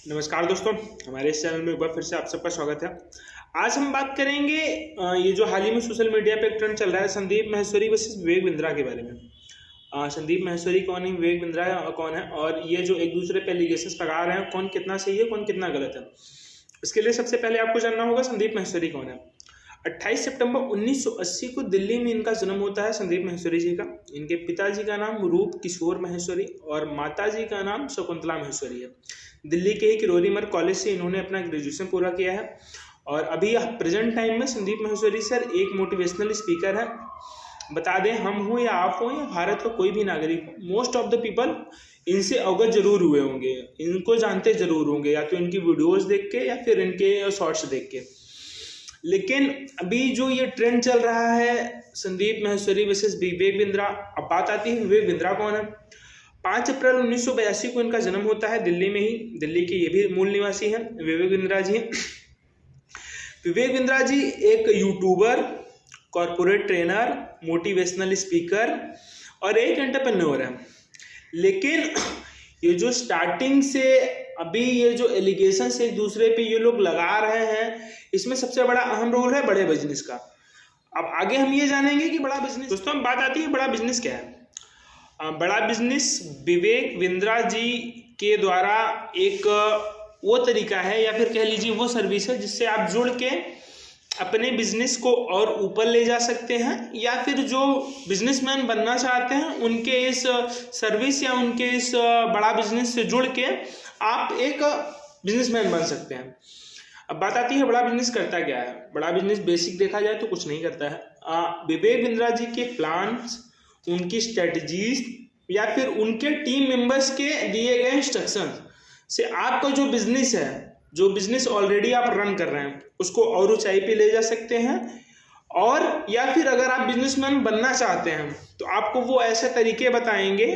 नमस्कार दोस्तों, हमारे इस चैनल में एक बार फिर से आप सबका स्वागत है। आज हम बात करेंगे ये जो हाल ही में सोशल मीडिया पे एक ट्रेंड चल रहा है संदीप माहेश्वरी वर्सेस विवेक बिंद्रा के बारे में। संदीप माहेश्वरी कौन है, विवेक बिंद्रा कौन है, और ये जो एक दूसरे पे एलिगेशंस लगा रहे हैं कौन कितना सही है कौन कितना गलत है। इसके लिए सबसे पहले आपको जानना होगा संदीप माहेश्वरी कौन है। 28 सितंबर 1980 को दिल्ली में इनका जन्म होता है संदीप माहेश्वरी जी का। इनके पिताजी का नाम रूप किशोर माहेश्वरी और माताजी का नाम शकुंतला माहेश्वरी है। दिल्ली के ही किरोड़ी मर्ग कॉलेज से इन्होंने अपना ग्रेजुएशन पूरा किया है और अभी प्रेजेंट टाइम में संदीप माहेश्वरी सर एक मोटिवेशनल स्पीकर है। बता दें, हम हो या आप हो या भारत का कोई भी नागरिक हो, मोस्ट ऑफ द पीपल इनसे अवगत जरूर हुए होंगे, इनको जानते जरूर होंगे, या तो इनकी वीडियोस देख के या फिर इनके शॉर्ट्स देख के। लेकिन अभी जो ये ट्रेंड चल रहा है संदीप माहेश्वरी वर्सेस विवेक बिंद्रा, अब बात आती है विवेक बिंद्रा कौन है। 5 अप्रैल 1982 को इनका जन्म होता है दिल्ली में ही। दिल्ली के ये भी मूल निवासी हैं, विवेक बिंद्रा जी। विवेक बिंद्रा जी एक YouTuber, corporate trainer, motivational speaker और एक एंटरप्रेन्योर है। लेकिन ये जो स्टार्टिंग से अभी ये जो एलिगेशन से एक दूसरे पे ये लोग लगा रहे हैं, इसमें सबसे बड़ा अहम रोल है बड़े बिजनेस का। अब आगे हम ये जानेंगे कि बड़ा बिजनेस, दोस्तों बात आती है बड़ा बिजनेस क्या है। बड़ा बिजनेस विवेक बिंद्रा जी के द्वारा एक वो तरीका है या फिर कह लीजिए वो सर्विस है जिससे आप जुड़ के अपने बिजनेस को और ऊपर ले जा सकते हैं, या फिर जो बिजनेसमैन बनना चाहते हैं उनके इस सर्विस या उनके इस बड़ा बिजनेस से जुड़ के आप एक बिजनेसमैन बन सकते हैं। अब बात आती है बड़ा बिजनेस करता क्या है। बड़ा बिजनेस बेसिक देखा जाए तो कुछ नहीं करता है। विवेक बिंद्रा जी के प्लान्स, उनकी स्ट्रेटजीज या फिर उनके टीम मेंबर्स के दिए गए इंस्ट्रक्शन से आपका जो बिजनेस है, जो बिजनेस ऑलरेडी आप रन कर रहे हैं, उसको और ऊंचाई पे ले जा सकते हैं। और या फिर अगर आप बिजनेसमैन बनना चाहते हैं तो आपको वो ऐसे तरीके बताएंगे,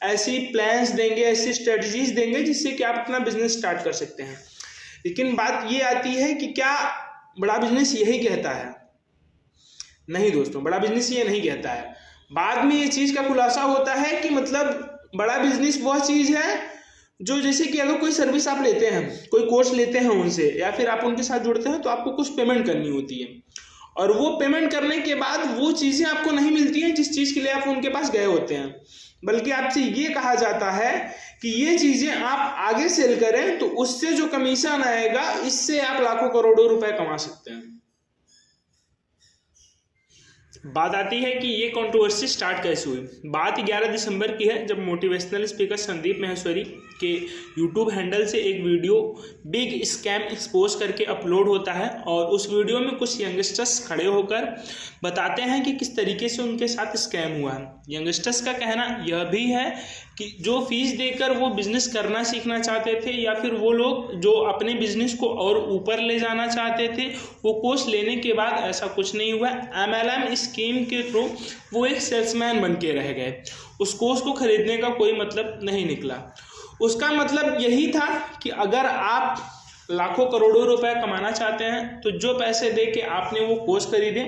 ऐसी प्लान्स देंगे, ऐसी स्ट्रेटजीज देंगे जिससे कि आप अपना बिजनेस स्टार्ट कर सकते हैं। लेकिन बात ये आती है कि क्या बड़ा बिजनेस यही कहता है? नहीं दोस्तों, बड़ा बिजनेस ये नहीं कहता है। बाद में ये चीज का खुलासा होता है कि मतलब बड़ा बिजनेस वह चीज है जो, जैसे कि अगर कोई सर्विस आप लेते हैं, कोई कोर्स लेते हैं उनसे, या फिर आप उनके साथ जुड़ते हैं तो आपको कुछ पेमेंट करनी होती है, और वो पेमेंट करने के बाद वो चीजें आपको नहीं मिलती हैं जिस चीज के लिए आप उनके पास गए होते हैं, बल्कि आपसे ये कहा जाता है कि ये चीजें आप आगे सेल करें तो उससे जो कमीशन आएगा इससे आप लाखों करोड़ों रुपए कमा सकते हैं। बात आती है कि ये कंट्रोवर्सी स्टार्ट कैसे हुई। बात 11 दिसंबर की है, जब मोटिवेशनल स्पीकर संदीप माहेश्वरी के यूट्यूब हैंडल से एक वीडियो बिग स्कैम एक्सपोज करके अपलोड होता है, और उस वीडियो में कुछ यंगस्टर्स खड़े होकर बताते हैं कि किस तरीके से उनके साथ स्कैम हुआ है। यंगस्टर्स का कहना यह भी है कि जो फीस देकर वो बिजनेस करना सीखना चाहते थे, या फिर वो लोग जो अपने बिजनेस को और ऊपर ले जाना चाहते थे, वो कोर्स लेने के बाद ऐसा कुछ नहीं हुआ। MLM स्कीम के थ्रू वो एक सेल्समैन बन के रह गए। उस कोर्स को खरीदने का कोई मतलब नहीं निकला। उसका मतलब यही था कि अगर आप लाखों करोड़ों रुपए कमाना चाहते हैं तो जो पैसे दे के आपने वो कोर्स खरीदे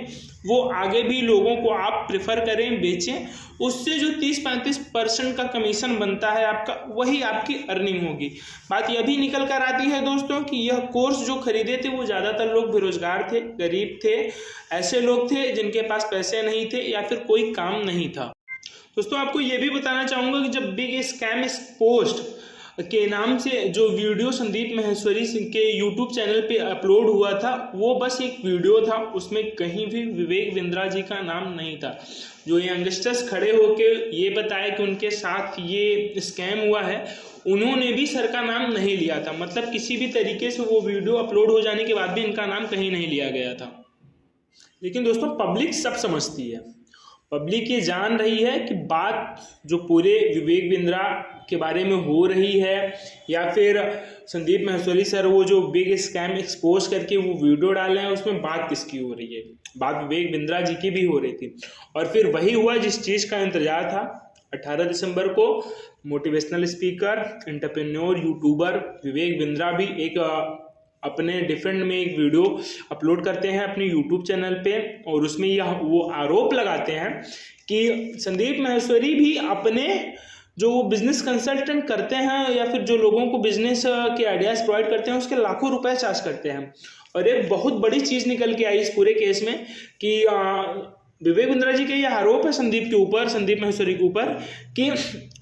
वो आगे भी लोगों को आप प्रेफर करें, बेचें, उससे जो 30-35% का कमीशन बनता है आपका, वही आपकी अर्निंग होगी। बात यह भी निकल कर आती है दोस्तों कि यह कोर्स जो खरीदे थे वो ज़्यादातर लोग बेरोजगार थे, गरीब थे, ऐसे लोग थे जिनके पास पैसे नहीं थे या फिर कोई काम नहीं था। दोस्तों आपको ये भी बताना चाहूँगा कि जब बिग स्कैम पोस्ट के नाम से जो वीडियो संदीप माहेश्वरी के यूट्यूब चैनल पे अपलोड हुआ था, वो बस एक वीडियो था, उसमें कहीं भी विवेक बिंद्रा जी का नाम नहीं था। जो यंगस्टर्स खड़े होके ये बताया कि उनके साथ ये स्कैम हुआ है, उन्होंने भी सर का नाम नहीं लिया था। मतलब किसी भी तरीके से वो वीडियो अपलोड हो जाने के बाद भी इनका नाम कहीं नहीं लिया गया था। लेकिन दोस्तों पब्लिक सब समझती है, पब्लिक ये जान रही है कि बात जो पूरे विवेक बिंद्रा के बारे में हो रही है, या फिर संदीप माहेश्वरी सर वो जो बिग स्कैम एक्सपोज करके वो वीडियो डाले हैं, उसमें बात किसकी हो रही है। बात विवेक बिंद्रा जी की भी हो रही थी। और फिर वही हुआ जिस चीज़ का इंतजार था। 18 दिसंबर को motivational speaker, entrepreneur, YouTuber Vivek Bindra भी एक अपने डिफेंड में एक वीडियो अपलोड करते हैं अपने यूट्यूब चैनल पे, और उसमें यह वो आरोप लगाते हैं कि संदीप माहेश्वरी भी अपने जो वो बिजनेस कंसल्टेंट करते हैं या फिर जो लोगों को बिजनेस के आइडियाज प्रोवाइड करते हैं उसके लाखों रुपए चार्ज करते हैं। और एक बहुत बड़ी चीज निकल के आई इस पूरे केस में कि विवेक बिंद्रा जी के ये आरोप है संदीप के ऊपर, संदीप माहेश्वरी के ऊपर, कि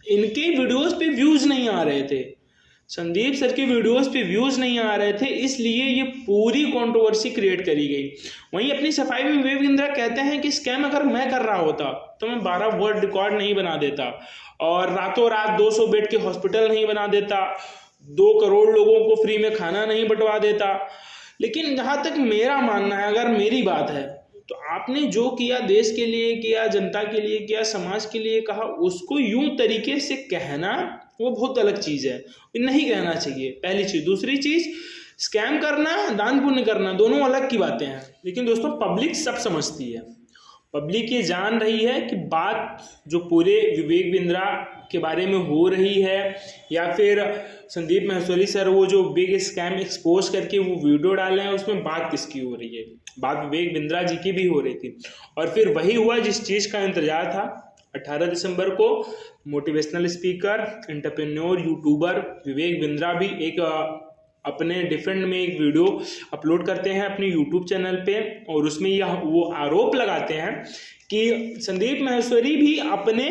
इनके वीडियोस पे व्यूज नहीं आ रहे थे, संदीप सर के वीडियोस पे व्यूज नहीं आ रहे थे, इसलिए ये पूरी कंट्रोवर्सी क्रिएट करी गई। वहीं अपनी सफाई में विवेक बिंद्रा कहते हैं कि स्कैम अगर मैं कर रहा होता तो मैं 12 वर्ल्ड रिकॉर्ड नहीं बना देता और रातों रात 200 बेड के हॉस्पिटल नहीं बना देता, 2 करोड़ लोगों को फ्री में खाना नहीं बंटवा देता। लेकिन जहां तक मेरा मानना है, अगर मेरी बात है, तो आपने जो किया देश के लिए किया, जनता के लिए किया, समाज के लिए कहा, उसको यूं तरीके से कहना वो बहुत अलग चीज है, नहीं कहना चाहिए, पहली चीज। दूसरी चीज, स्कैम करना, दान पुण्य करना, दोनों अलग की बातें हैं। लेकिन दोस्तों पब्लिक सब समझती है, पब्लिक ये जान रही है कि बात जो पूरे विवेक बिंद्रा के बारे में हो रही है या फिर संदीप माहेश्वरी सर वो जो बिग स्कैम एक्सपोज करके वो वीडियो डाले हैं उसमें बात किसकी हो रही है, बात विवेक बिंद्रा जी की भी हो रही थी। और फिर वही हुआ जिस चीज का इंतजार था। 18 दिसंबर को motivational speaker, entrepreneur, YouTuber Vivek Bindra भी एक अपने डिफरेंट में एक वीडियो अपलोड करते हैं अपने यूट्यूब चैनल पे और उसमें यह वो आरोप लगाते हैं कि संदीप माहेश्वरी भी अपने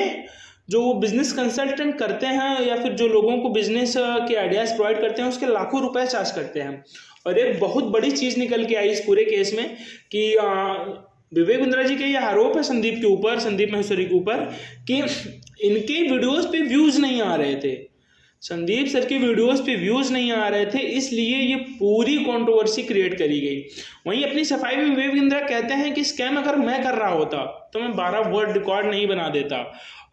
जो वो बिजनेस कंसल्टेंट करते हैं या फिर जो लोगों को बिजनेस के आइडियाज प्रोवाइड करते हैं उसके लाखों रुपए चार्ज करते हैं। और एक बहुत बड़ी चीज निकल के आई इस पूरे केस में कि विवेक बिंद्रा जी के ये आरोप है संदीप के ऊपर, संदीप माहेश्वरी के ऊपर, कि इनके वीडियोस पे व्यूज नहीं आ रहे थे, संदीप सर के वीडियोस पे व्यूज नहीं आ रहे थे, इसलिए ये पूरी कंट्रोवर्सी क्रिएट करी गई। वहीं अपनी सफाई में विवेक बिंद्रा कहते हैं कि स्कैम अगर मैं कर रहा होता तो मैं 12 वर्ल्ड रिकॉर्ड नहीं बना देता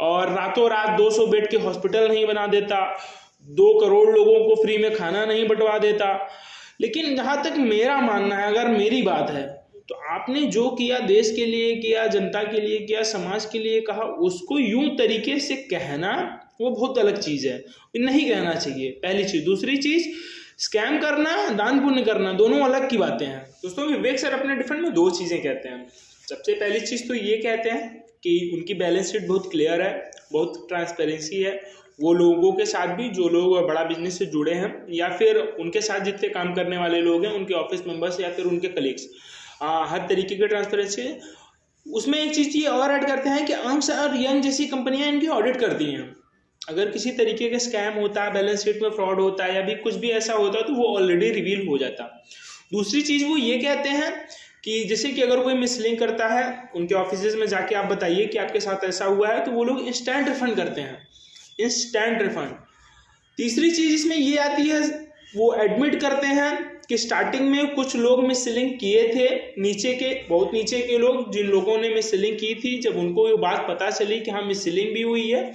और रातों रात 200 बेड के हॉस्पिटल नहीं बना देता, 2 करोड़ लोगों को फ्री में खाना नहीं बंटवा देता। लेकिन जहां तक मेरा मानना है, अगर मेरी बात है, तो आपने जो किया देश के लिए किया, जनता के लिए किया, समाज के लिए कहा, उसको यूं तरीके से कहना वो बहुत अलग चीज है, नहीं कहना चाहिए, पहली चीज। दूसरी चीज, स्कैम करना, दान पुण्य करना, दोनों अलग की बातें हैं। दोस्तों विवेक सर अपने डिफरेंट में 2 चीजें कहते हैं। सबसे पहली चीज तो ये कहते हैं कि उनकी बैलेंस शीट बहुत क्लियर है, बहुत ट्रांसपेरेंसी है, वो लोगों के साथ भी जो लोग बड़ा बिजनेस से जुड़े हैं या फिर उनके साथ जितने काम करने वाले लोग हैं, उनके ऑफिस मेंबर्स या फिर उनके कलीग्स, हर तरीके की ट्रांसपेरेंसी है। उसमें एक चीज ये और ऐड करते हैं कि अंश और यंग जैसी कंपनियां इनकी ऑडिट करती हैं। अगर किसी तरीके का स्कैम होता है, बैलेंस शीट में फ्रॉड होता है या भी कुछ भी ऐसा होता है तो वो ऑलरेडी रिवील हो जाता। दूसरी चीज वो ये कहते हैं कि जैसे कि अगर कोई मिसलिंग करता है उनके ऑफिस में जाके आप बताइए कि आपके साथ ऐसा हुआ है, तो वो लोग इंस्टेंट रिफंड करते हैं, इंस्टेंट रिफंड। तीसरी चीज इसमें ये आती है, वो एडमिट करते हैं कि स्टार्टिंग में कुछ लोग मिसलिंग किए थे, नीचे के, बहुत नीचे के लोग, जिन लोगों ने मिसलिंग की थी, जब उनको ये बात पता चली कि हाँ मिसलिंग भी हुई है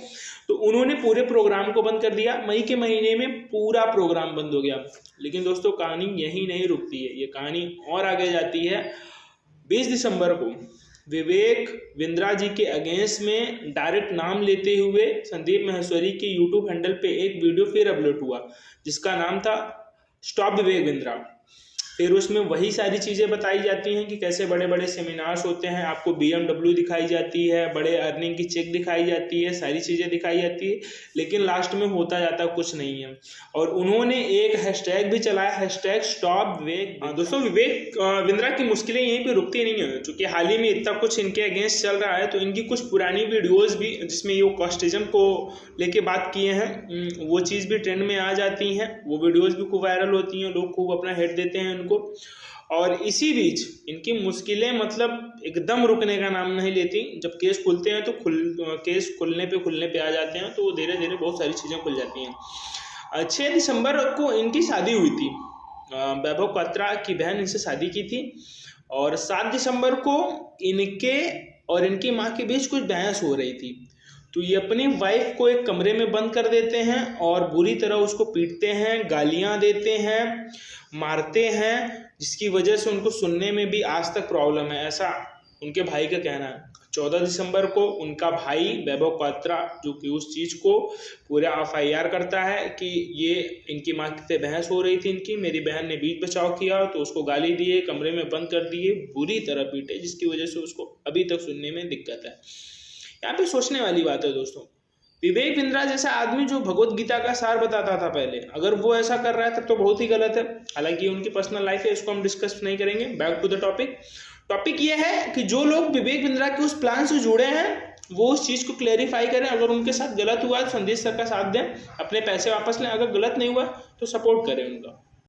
तो उन्होंने पूरे प्रोग्राम को बंद कर दिया। मई के महीने में पूरा प्रोग्राम बंद हो गया। लेकिन दोस्तों कहानी यही नहीं रुकती है, ये कहानी और आगे जाती है। 20 दिसंबर को विवेक बिंद्रा जी के अगेंस्ट में डायरेक्ट नाम लेते हुए संदीप माहेश्वरी के यूट्यूब हैंडल पे एक वीडियो फिर अपलोड हुआ जिसका नाम था स्टॉप विवेक बिंद्रा। फिर उसमें वही सारी चीज़ें बताई जाती हैं कि कैसे बड़े बड़े सेमिनार्स होते हैं, आपको BMW दिखाई जाती है, बड़े अर्निंग की चेक दिखाई जाती है, सारी चीज़ें दिखाई जाती है, लेकिन लास्ट में होता जाता कुछ नहीं है। और उन्होंने एक हैशटैग भी चलाया, हैशटैग स्टॉप विवेक। दोस्तों विवेक बिंद्रा की मुश्किलें यहीं पे रुकती नहीं है, चूँकि हाल ही में इतना कुछ इनके अगेंस्ट चल रहा है तो इनकी कुछ पुरानी वीडियोज़ भी जिसमें ये कॉस्टिज्म को लेके बात किए हैं वो चीज़ भी ट्रेंड में आ जाती हैं, वो वीडियोज़ भी खूब वायरल होती हैं, लोग खूब अपना हेट देते हैं। और इसी बीच इनकी मुश्किलें मतलब एकदम रुकने का नाम नहीं लेती। जब केस खुलते हैं तो केस खुलने पे आ जाते हैं, तो धीरे धीरे बहुत सारी चीज़ें खुल जाती हैं। 6 दिसंबर को इनकी शादी हुई थी, वैभव क्वात्रा की बहन इनसे शादी की थी। और 7 दिसंबर को इनके और इनकी माँ के बीच कुछ बहस हो रही थी, तो ये अपनी वाइफ को एक कमरे में बंद कर देते हैं और बुरी तरह उसको पीटते हैं, गालियां देते हैं, मारते हैं, जिसकी वजह से उनको सुनने में भी आज तक प्रॉब्लम है, ऐसा उनके भाई का कहना है। 14 दिसंबर को उनका भाई वैभव क्वात्रा जो कि उस चीज़ को पूरा FIR करता है कि ये इनकी माँ से बहस हो रही थी इनकी, मेरी बहन ने बीच बचाव किया तो उसको गाली दिए, कमरे में बंद कर दिए, बुरी तरह पीटे, जिसकी वजह से उसको अभी तक सुनने में दिक्कत है। यहाँ पे सोचने वाली बात है दोस्तों, विवेक बिंद्रा जैसा आदमी जो भगवत गीता का सार बताता था पहले, अगर वो ऐसा कर रहा है तब तो बहुत ही गलत है। हालांकि उनकी पर्सनल लाइफ है, इसको हम डिस्कस नहीं करेंगे। Back to the topic. Topic ये है कि जो लोग विवेक बिंद्रा के उस प्लान से जुड़े हैं वो उस चीज को क्लेरिफाई करें। अगर उनके साथ गलत हुआ है तो संदेश सर का साथ दें, अपने पैसे वापस लें। अगर गलत नहीं हुआ तो सपोर्ट करें उनका।